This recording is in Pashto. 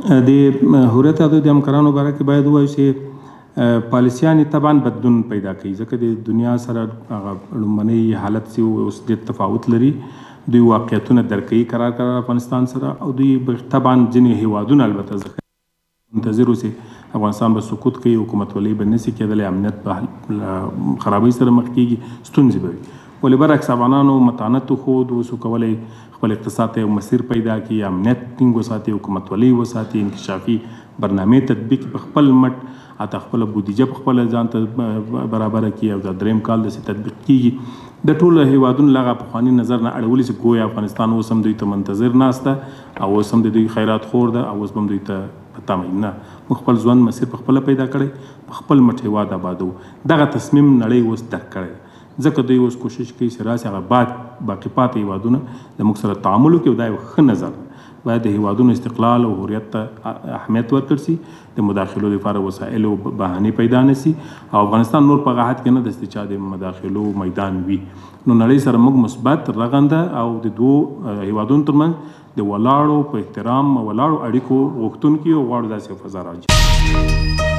د هویت او د همکارانو باره کې باید ووایو چې پالیسیانې طبعا بدلون پیدا کوي، ځکه د دنیا سره هغه لومړنی حالت چې اوس ډېر تفاوت لري. دوی واقعیتونه درک کوي قرار افغانستان سره، او دوی طبعا ځینې هیوادونه البته زه منتظر اوسي افغانستان به سقوط کوي، حکومتولۍ به نشي کېدلی، امنیت به خرابۍ سره مخ کېږي، ستونزې به وي. ولې برعکس افغانانو متانت وښود، اوس کولی خپل اقتصاد ته یو مسیر پیدا کړي، امنیت ټینګ وساتي، حکومتولۍ وساتي، انکشافي برنامې تطبیق په خپل مټ، حتی خپله بودیجه په خپله ځان ته برابره کړي، او دا دریم کال داسې تطبیق کېږي. د ټولو هیوادونو له هغه پخواني نظر نه اړولي چې ګویا افغانستان اوس هم دوی ته منتظر ناسته، او اوس هم د دوی خیرات خور ده، او اوس هم دوی ته په تمه نه. موږ خپل ژوند مسیر په خپله پیدا کړی، په خپل مټ هیواد آبادو. دغه تصمیم نړۍ اوس درک کړی، ځکه دوی اوس کوشش کوي چې راسي هغه باقي پاتې هیوادونه د موږ سره تعامل وکړي، او دا یو ښه نظر باید د هیوادونو استقلال او هویت ته اهمیت ورکړل شي، د مداخلو لپاره وسایل او بهانې پیدا نه شي، او افغانستان نور په هغه حد کې نه ده چې چا د مداخلو میدان وي. نو نړۍ سره موږ مثبت رغنده او د دوو هیوادونو ترمنځ د ولاړو په احترام ولاړو اړیکو غوښتونکي او غواړو داسې فضا راځي.